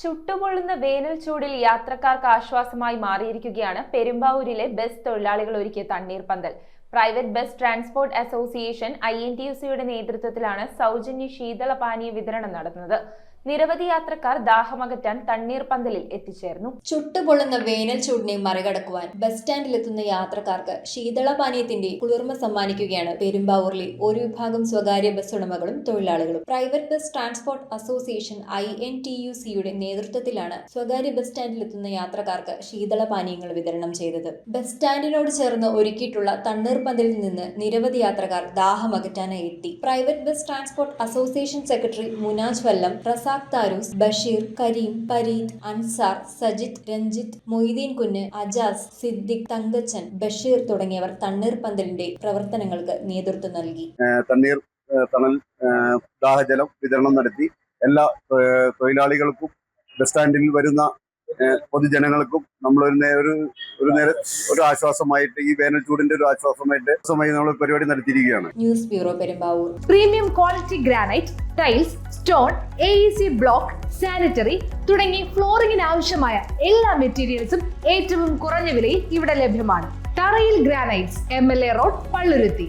ചുട്ടുപൊള്ളുന്ന വേനൽ ചൂടിൽ യാത്രക്കാർക്ക് ആശ്വാസമായി മാറിയിരിക്കുകയാണ് പെരുമ്പാവൂരിലെ ബസ് തൊഴിലാളികൾ ഒരുക്കിയ തണ്ണീർപ്പന്തൽ. പ്രൈവറ്റ് ബസ് ട്രാൻസ്പോർട്ട് അസോസിയേഷൻ INTUC-യുടെ നേതൃത്വത്തിലാണ് സൗജന്യ ശീതളപാനീയ വിതരണം നടത്തുന്നത്. നിരവധി യാത്രക്കാർ ദാഹമകറ്റാൻ തണ്ണീർപ്പന്തലിൽ എത്തിച്ചേർന്നു. ചുട്ടുപൊള്ളുന്ന വേനൽ ചൂടിനെ മറികടക്കുവാൻ ബസ് സ്റ്റാൻഡിലെത്തുന്ന യാത്രക്കാർക്ക് ശീതളപാനീയത്തിന്റെ കുളിർമ സമ്മാനിക്കുകയാണ് പെരുമ്പാവൂരിലെ ഒരു വിഭാഗം സ്വകാര്യ ബസ് ഉടമകളും തൊഴിലാളികളും. പ്രൈവറ്റ് ബസ് ട്രാൻസ്പോർട്ട് അസോസിയേഷൻ INTUC-യുടെ നേതൃത്വത്തിലാണ് സ്വകാര്യ ബസ് സ്റ്റാൻഡിലെത്തുന്ന യാത്രക്കാർക്ക് ശീതളപാനീയങ്ങൾ വിതരണം ചെയ്തത്. ബസ് സ്റ്റാൻഡിനോട് ചേർന്ന് ഒരുക്കിയിട്ടുള്ള തണ്ണീർപ്പന്തലിൽ നിന്ന് നിരവധി യാത്രക്കാർ ദാഹമകറ്റാനായി എത്തി. Private bus transport association secretary Munaj Vallam, Tharoos, Basheer, Kareem, Pareed, Ansar, Sajith, Ranjith, Moideen കുഞ്ഞ്, അജാസ്, സിദ്ദിഖ്, തങ്കച്ചൻ, ബഷീർ തുടങ്ങിയവർ തണ്ണീർപ്പന്തലിന്റെ പ്രവർത്തനങ്ങൾക്ക് നേതൃത്വം നൽകി. തണൽ ദാഹജലം വിതരണം നടത്തി എല്ലാ തൊഴിലാളികൾക്കും ബസ് സ്റ്റാൻഡിൽ വരുന്ന പൊതുജനങ്ങൾക്കും നമ്മൾ ഒരു ആശ്വാസമായിട്ട്, ഈ വേനൽ ചൂടിന്റെ ഒരു ആശ്വാസമായിട്ട് നമ്മൾ പരിപാടി നടത്തിയിരിക്കുകയാണ്. News bureau, Perumbavoor. Premium quality granite, tiles, stone, AEC block, sanitary തുടങ്ങി ഫ്ലോറിംഗിന് ആവശ്യമായ എല്ലാ മെറ്റീരിയൽസും ഏറ്റവും കുറഞ്ഞ വിലയിൽ ഇവിടെ ലഭ്യമാണ്. തറയിൽ ഗ്രാനൈറ്റ്സ്, MLA റോഡ്, പള്ളുരുത്തി.